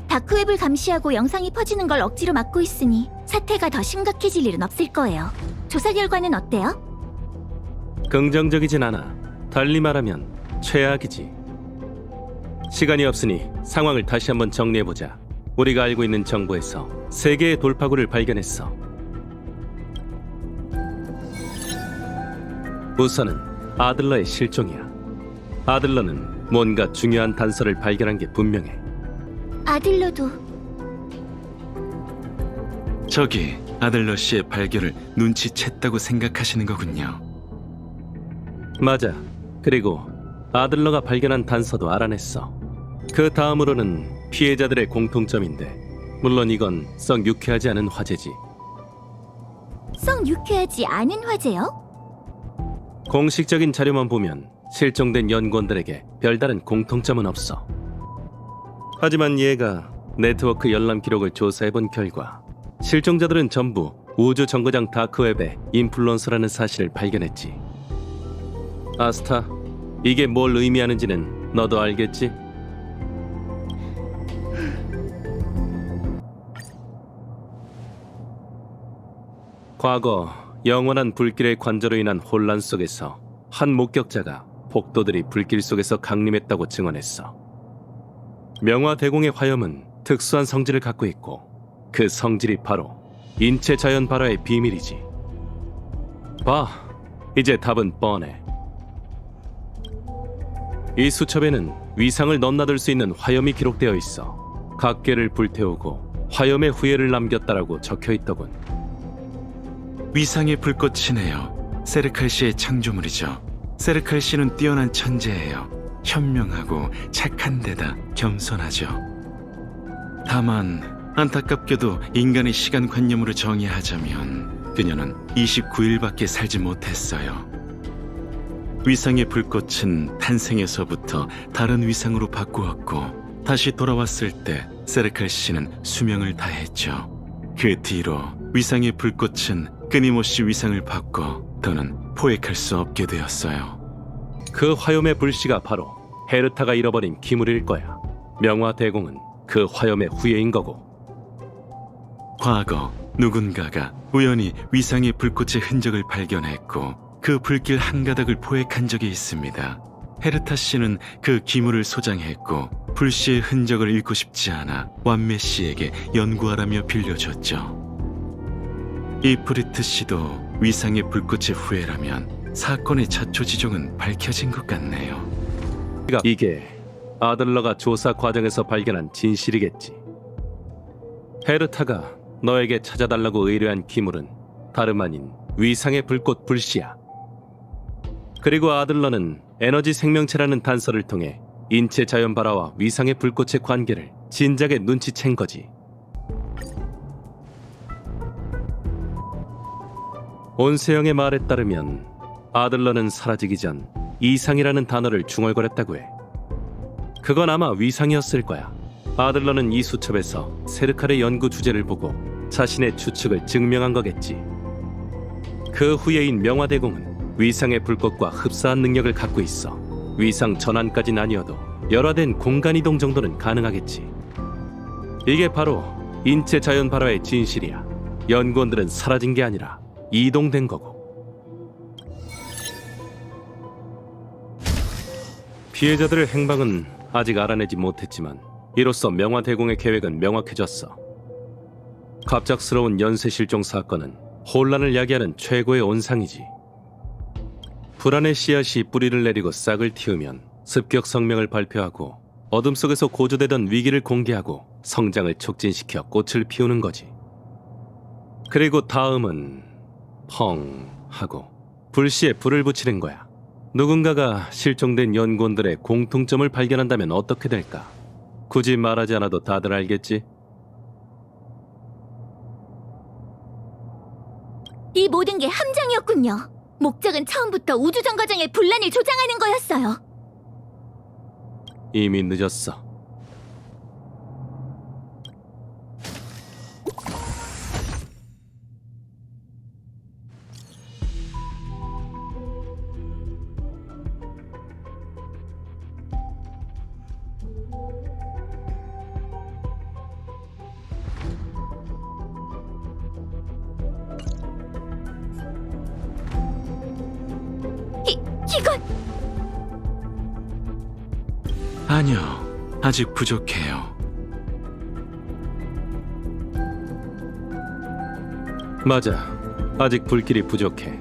Speaker 2: 다크웹을 감시하고 영상이 퍼지는 걸 억지로 막고 있으니 사태가 더 심각해질 일은 없을 거예요. 조사 결과는 어때요?
Speaker 4: 긍정적이진 않아. 달리 말하면 최악이지. 시간이 없으니 상황을 다시 한번 정리해보자. 우리가 알고 있는 정보에서 3개의 돌파구를 발견했어. 우선은 아들러의 실종이야. 아들러는 뭔가 중요한 단서를 발견한 게 분명해.
Speaker 2: 아들러도
Speaker 3: 저기 아들러 씨의 발견을 눈치챘다고 생각하시는 거군요.
Speaker 4: 맞아. 그리고 아들러가 발견한 단서도 알아냈어. 그 다음으로는 피해자들의 공통점인데, 물론 이건 썩 유쾌하지 않은 화제지.
Speaker 2: 썩 유쾌하지 않은 화제요?
Speaker 4: 공식적인 자료만 보면 실종된 연구원들에게 별다른 공통점은 없어. 하지만 얘가 네트워크 열람 기록을 조사해본 결과 실종자들은 전부 우주 정거장 다크웹의 인플루언서라는 사실을 발견했지. 아스타, 이게 뭘 의미하는지는 너도 알겠지? 과거 영원한 불길의 관저로 인한 혼란 속에서 한 목격자가 폭도들이 불길 속에서 강림했다고 증언했어. 명화대공의 화염은 특수한 성질을 갖고 있고 그 성질이 바로 인체 자연 발화의 비밀이지. 봐, 이제 답은 뻔해. 이 수첩에는 위상을 넘나들 수 있는 화염이 기록되어 있어. 각계를 불태우고 화염의 후예를 남겼다라고 적혀있더군.
Speaker 3: 위상의 불꽃이네요. 세르칼 씨의 창조물이죠. 세르칼 씨는 뛰어난 천재예요. 현명하고 착한 데다 겸손하죠. 다만 안타깝게도 인간의 시간관념으로 정의하자면 그녀는 29일밖에 살지 못했어요. 위상의 불꽃은 탄생에서부터 다른 위상으로 바꾸었고 다시 돌아왔을 때 세르칼 씨는 수명을 다했죠. 그 뒤로 위상의 불꽃은 끊임없이 위상을 바꿔 더는 포획할 수 없게 되었어요.
Speaker 4: 그 화염의 불씨가 바로 헤르타가 잃어버린 기물일 거야. 명화대공은 그 화염의 후예인 거고.
Speaker 3: 과거 누군가가 우연히 위상의 불꽃의 흔적을 발견했고 그 불길 한 가닥을 포획한 적이 있습니다. 헤르타 씨는 그 기물을 소장했고 불씨의 흔적을 잃고 싶지 않아 완메 씨에게 연구하라며 빌려줬죠. 이프리트 씨도 위상의 불꽃의 후예라면 사건의 자초지종은 밝혀진 것 같네요.
Speaker 4: 이게 아들러가 조사 과정에서 발견한 진실이겠지. 헤르타가 너에게 찾아달라고 의뢰한 기물은 다름 아닌 위상의 불꽃 불씨야. 그리고 아들러는 에너지 생명체라는 단서를 통해 인체 자연 발화와 위상의 불꽃의 관계를 진작에 눈치챈 거지. 온세영의 말에 따르면 아들러는 사라지기 전 이상이라는 단어를 중얼거렸다고 해. 그건 아마 위상이었을 거야. 아들러는 이 수첩에서 세르칼의 연구 주제를 보고 자신의 추측을 증명한 거겠지. 그 후예인 명화대공은 위상의 불꽃과 흡사한 능력을 갖고 있어. 위상 전환까진 아니어도 열화된 공간이동 정도는 가능하겠지. 이게 바로 인체 자연 발화의 진실이야. 연구원들은 사라진 게 아니라 이동된 거고. 피해자들의 행방은 아직 알아내지 못했지만 이로써 명화대공의 계획은 명확해졌어. 갑작스러운 연쇄 실종 사건은 혼란을 야기하는 최고의 온상이지. 불안의 씨앗이 뿌리를 내리고 싹을 틔우면 습격 성명을 발표하고 어둠 속에서 고조되던 위기를 공개하고 성장을 촉진시켜 꽃을 피우는 거지. 그리고 다음은 펑 하고 불씨에 불을 붙이는 거야. 누군가가 실종된 연구원들의 공통점을 발견한다면 어떻게 될까? 굳이 말하지 않아도 다들 알겠지?
Speaker 2: 이 모든 게 함정이었군요. 목적은 처음부터 우주정거장의 분란을 조장하는 거였어요.
Speaker 4: 이미 늦었어.
Speaker 2: 이건
Speaker 3: 아니요, 아직 부족해요.
Speaker 4: 맞아. 아직 불길이 부족해.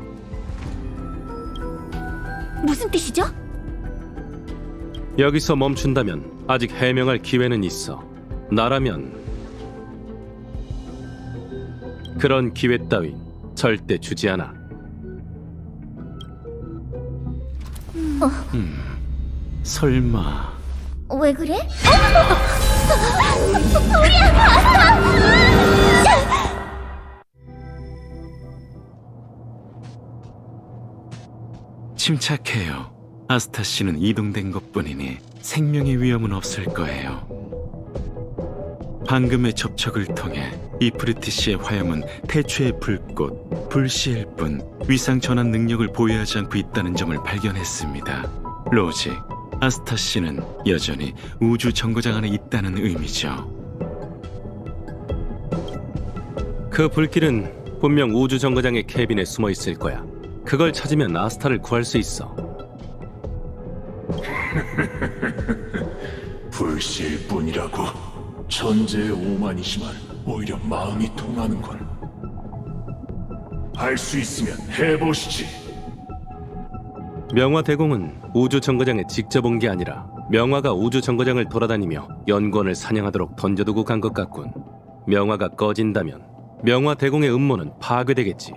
Speaker 2: 무슨 뜻이죠?
Speaker 4: 여기서 멈춘다면 아직 해명할 기회는 있어. 나라면 그런 기회 따윈 절대 주지 않아.
Speaker 3: 설마
Speaker 2: 왜 그래?
Speaker 3: 침착해요. 아스타 씨는 이동된 것뿐이니 생명의 위험은 없을 거예요. 방금의 접촉을 통해 이프리트 씨의 화염은 태초의 불꽃, 불씨일 뿐 위상 전환 능력을 보유하지 않고 있다는 점을 발견했습니다. 로직, 아스타 씨는 여전히 우주 정거장 안에 있다는 의미죠.
Speaker 4: 그 불길은 분명 우주 정거장의 캐빈에 숨어 있을 거야. 그걸 찾으면 아스타를 구할 수 있어.
Speaker 10: 불씨일 뿐이라고. 천재의 오만이지만 오히려 마음이 통하는군. 할 수 있으면 해보시지.
Speaker 4: 명화 대공은 우주 정거장에 직접 온 게 아니라 명화가 우주 정거장을 돌아다니며 연구원을 사냥하도록 던져두고 간 것 같군. 명화가 꺼진다면 명화 대공의 음모는 파괴되겠지.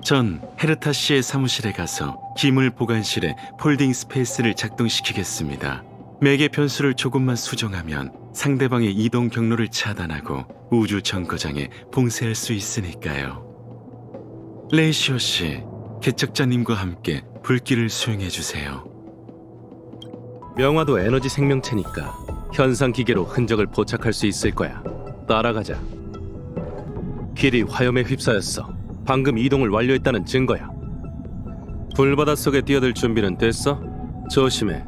Speaker 3: 전 헤르타 씨의 사무실에 가서 기물 보관실에 폴딩 스페이스를 작동시키겠습니다. 매개 변수를 조금만 수정하면 상대방의 이동 경로를 차단하고 우주 정거장에 봉쇄할 수 있으니까요. 레이시오 씨, 개척자님과 함께 불길을 수행해 주세요.
Speaker 4: 명화도 에너지 생명체니까 현상 기계로 흔적을 포착할 수 있을 거야. 따라가자. 길이 화염에 휩싸였어. 방금 이동을 완료했다는 증거야. 불바다 속에 뛰어들 준비는 됐어? 조심해.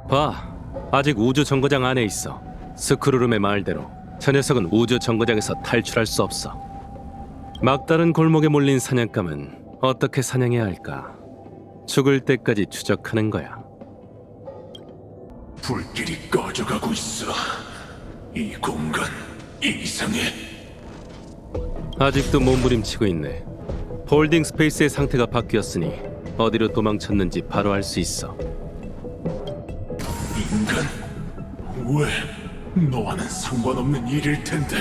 Speaker 4: 봐, 아직 우주 정거장 안에 있어. 스크루름의 말대로 저 녀석은 우주 정거장에서 탈출할 수 없어. 막다른 골목에 몰린 사냥감은 어떻게 사냥해야 할까? 죽을 때까지 추적하는 거야.
Speaker 10: 불길이 꺼져가고 있어. 이 공간 이상해.
Speaker 4: 아직도 몸부림치고 있네. 홀딩 스페이스의 상태가 바뀌었으니 어디로 도망쳤는지 바로 알 수 있어.
Speaker 10: 인간? 왜? 너와는 상관없는 일일 텐데.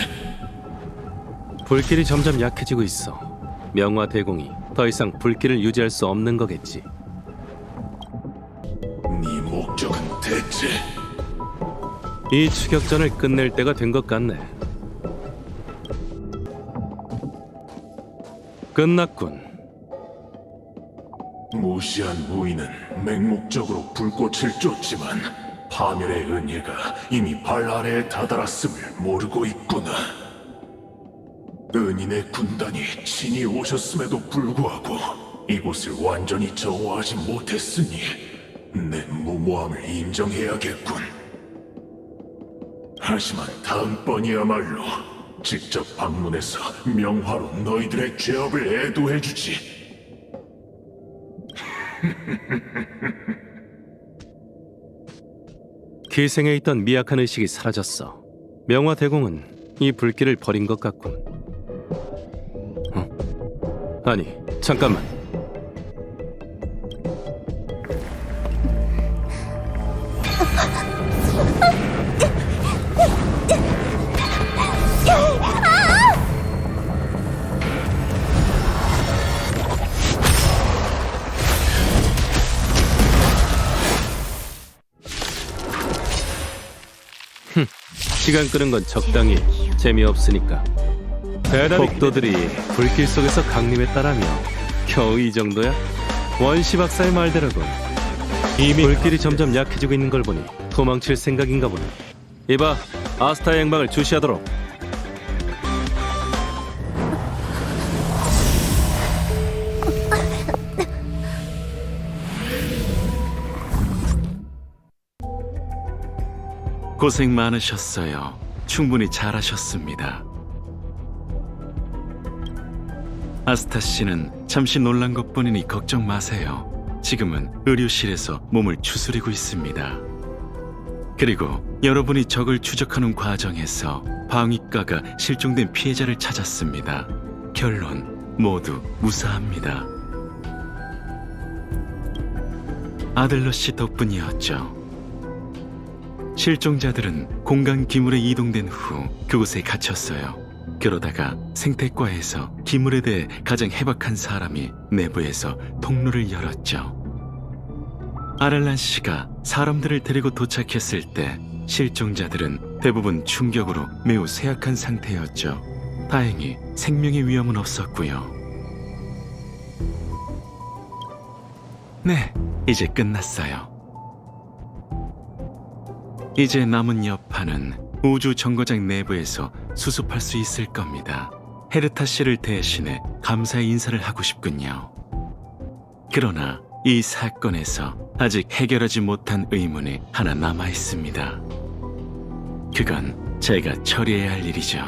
Speaker 4: 불길이 점점 약해지고 있어. 명화 대공이 더 이상 불길을 유지할 수 없는 거겠지.
Speaker 10: 네 목적은 대체?
Speaker 4: 이 추격전을 끝낼 때가 된 것 같네. 끝났군.
Speaker 10: 무시한 무인은 맹목적으로 불꽃을 쫓지만 파멸의 은혜가 이미 발 아래에 다다랐음을 모르고 있구나. 은인의 군단이 친히 오셨음에도 불구하고 이곳을 완전히 정화하지 못했으니 내 무모함을 인정해야겠군. 하지만 다음번이야말로 직접 방문해서 명화로 너희들의 죄업을 애도해주지.
Speaker 4: 기생에 있던 미약한 의식이 사라졌어. 명화 대공은 이 불길을 버린 것 같군. 아니, 잠깐만. 시간 끄는 건 적당히. 재미없으니까. 폭도들이 불길 속에서 강림했다라며 겨우 이 정도야? 원시 박사의 말대로군. 이미 불길이 점점 약해지고 있는 걸 보니 도망칠 생각인가 보네. 이봐, 아스타의 행방을 주시하도록.
Speaker 3: 고생 많으셨어요. 충분히 잘하셨습니다. 아스타 씨는 잠시 놀란 것뿐이니 걱정 마세요. 지금은 의료실에서 몸을 추스리고 있습니다. 그리고 여러분이 적을 추적하는 과정에서 방위과가 실종된 피해자를 찾았습니다. 결론, 모두 무사합니다. 아들러 씨 덕분이었죠. 실종자들은 공간 기물에 이동된 후 그곳에 갇혔어요. 그러다가 생태과에서 기물에 대해 가장 해박한 사람이 내부에서 통로를 열었죠. 아랄란 씨가 사람들을 데리고 도착했을 때 실종자들은 대부분 충격으로 매우 쇠약한 상태였죠. 다행히 생명의 위험은 없었고요. 네, 이제 끝났어요. 이제 남은 여파는 우주 정거장 내부에서 수습할 수 있을 겁니다. 헤르타 씨를 대신해 감사의 인사를 하고 싶군요. 그러나 이 사건에서 아직 해결하지 못한 의문이 하나 남아 있습니다. 그건 제가 처리해야 할 일이죠.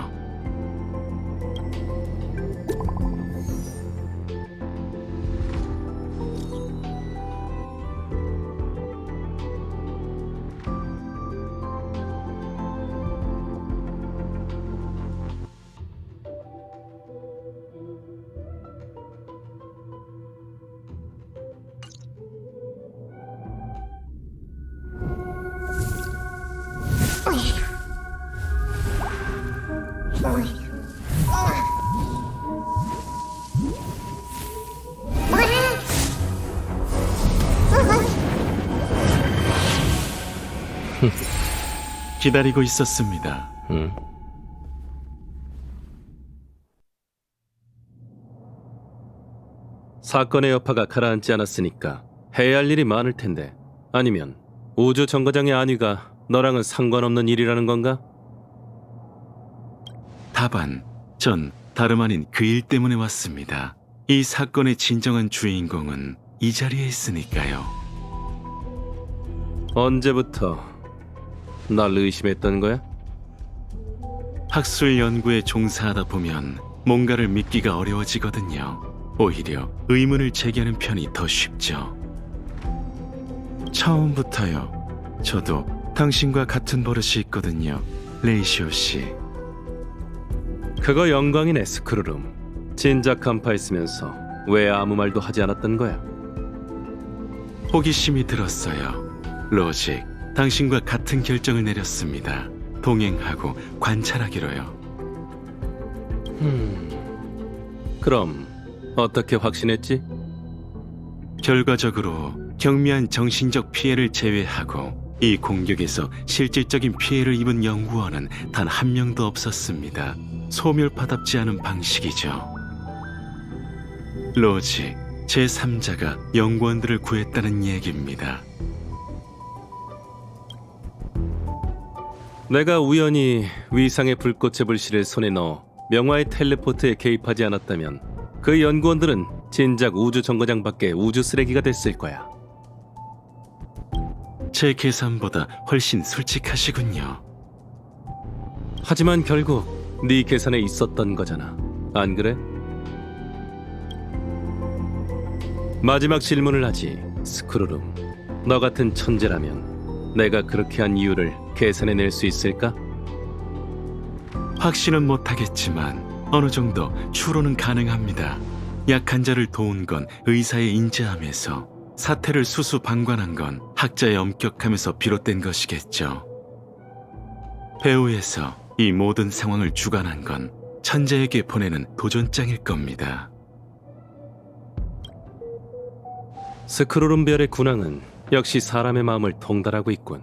Speaker 3: 기다리고 있었습니다.
Speaker 4: 사건의 여파가 가라앉지 않았으니까 해야 할 일이 많을 텐데. 아니면 우주 정거장의 안위가 너랑은 상관없는 일이라는 건가?
Speaker 3: 다반, 전 다름 아닌 그 일 때문에 왔습니다. 이 사건의 진정한 주인공은 이 자리에 있으니까요.
Speaker 4: 언제부터 날 의심했던 거야?
Speaker 3: 학술 연구에 종사하다 보면 뭔가를 믿기가 어려워지거든요. 오히려 의문을 제기하는 편이 더 쉽죠. 처음부터요. 저도 당신과 같은 버릇이 있거든요, 레이시오 씨.
Speaker 4: 그거 영광이네, 스크루름. 진작 간파했으면서 왜 아무 말도 하지 않았던 거야?
Speaker 3: 호기심이 들었어요. 로직, 당신과 같은 결정을 내렸습니다. 동행하고 관찰하기로요.
Speaker 4: 그럼 어떻게 확신했지?
Speaker 3: 결과적으로 경미한 정신적 피해를 제외하고 이 공격에서 실질적인 피해를 입은 연구원은 단 한 명도 없었습니다. 소멸파답지 않은 방식이죠. 로직, 제3자가 연구원들을 구했다는 얘기입니다.
Speaker 4: 내가 우연히 위상의 불꽃의 불씨를 손에 넣어 명화의 텔레포트에 개입하지 않았다면 그 연구원들은 진작 우주 정거장 밖에 우주 쓰레기가 됐을 거야.
Speaker 3: 제 계산보다 훨씬 솔직하시군요.
Speaker 4: 하지만 결국 네 계산에 있었던 거잖아. 안 그래? 마지막 질문을 하지, 스크루름. 너 같은 천재라면 내가 그렇게 한 이유를 계산해낼 수 있을까?
Speaker 3: 확신은 못하겠지만 어느 정도 추론은 가능합니다. 약한 자를 도운 건 의사의 인자함에서, 사태를 수수방관한 건 학자의 엄격함에서 비롯된 것이겠죠. 배후에서 이 모든 상황을 주관한 건 천재에게 보내는 도전장일 겁니다.
Speaker 4: 스크루름 별의 군왕은 역시 사람의 마음을 통달하고 있군.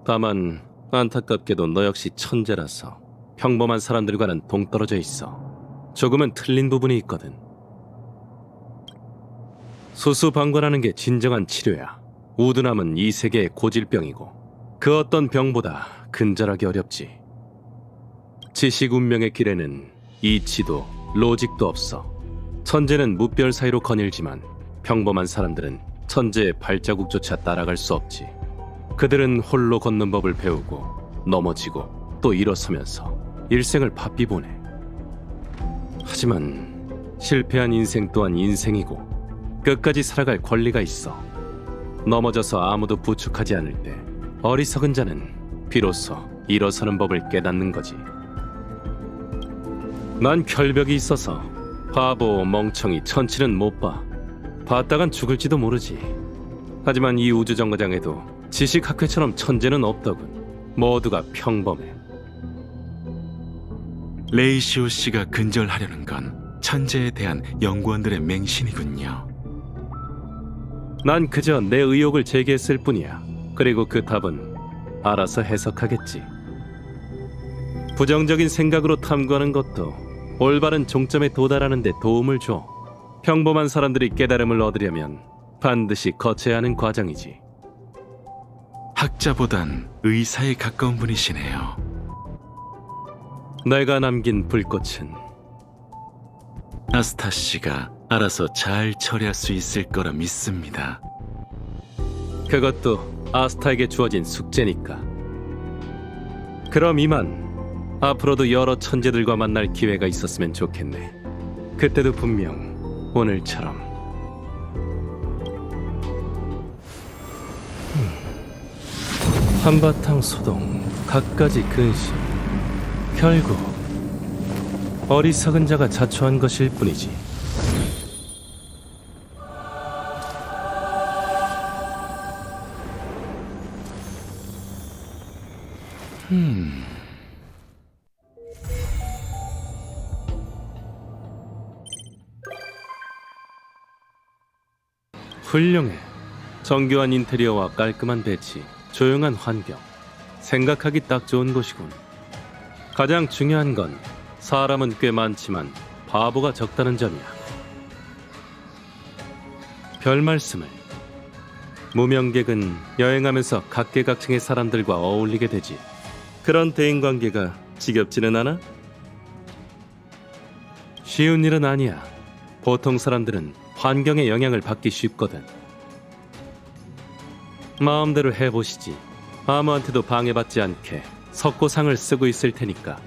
Speaker 4: 다만 안타깝게도 너 역시 천재라서 평범한 사람들과는 동떨어져 있어. 조금은 틀린 부분이 있거든. 수수방관하는 게 진정한 치료야. 우둔함은 이 세계의 고질병이고 그 어떤 병보다 근절하기 어렵지. 지식 운명의 길에는 이치도 로직도 없어. 천재는 무별 사이로 거닐지만 평범한 사람들은 천재의 발자국조차 따라갈 수 없지. 그들은 홀로 걷는 법을 배우고 넘어지고 또 일어서면서 일생을 바삐 보내. 하지만 실패한 인생 또한 인생이고 끝까지 살아갈 권리가 있어. 넘어져서 아무도 부축하지 않을 때 어리석은 자는 비로소 일어서는 법을 깨닫는 거지. 난 결벽이 있어서 바보, 멍청이, 천치는 못 봐. 봤다간 죽을지도 모르지. 하지만 이 우주정거장에도 지식학회처럼 천재는 없더군. 모두가 평범해.
Speaker 3: 레이시오 씨가 근절하려는 건 천재에 대한 연구원들의 맹신이군요.
Speaker 4: 난 그저 내 의혹을 제기했을 뿐이야. 그리고 그 답은 알아서 해석하겠지. 부정적인 생각으로 탐구하는 것도 올바른 종점에 도달하는 데 도움을 줘. 평범한 사람들이 깨달음을 얻으려면 반드시 거쳐야 하는 과정이지.
Speaker 3: 학자보단 의사에 가까운 분이시네요.
Speaker 4: 내가 남긴 불꽃은
Speaker 3: 아스타 씨가 알아서 잘 처리할 수 있을 거라 믿습니다.
Speaker 4: 그것도 아스타에게 주어진 숙제니까. 그럼 이만. 앞으로도 여러 천재들과 만날 기회가 있었으면 좋겠네. 그때도 분명 오늘처럼. 한바탕 소동, 갖가지 근심. 결국 어리석은 자가 자초한 것일 뿐이지. 훌륭해. 정교한 인테리어와 깔끔한 배치, 조용한 환경. 생각하기 딱 좋은 곳이군. 가장 중요한 건 사람은 꽤 많지만 바보가 적다는 점이야. 별 말씀을. 무명객은 여행하면서 각계각층의 사람들과 어울리게 되지. 그런 대인관계가 지겹지는 않아? 쉬운 일은 아니야. 보통 사람들은 환경의 영향을 받기 쉽거든. 마음대로 해보시지. 아무한테도 방해받지 않게 석고상을 쓰고 있을 테니까.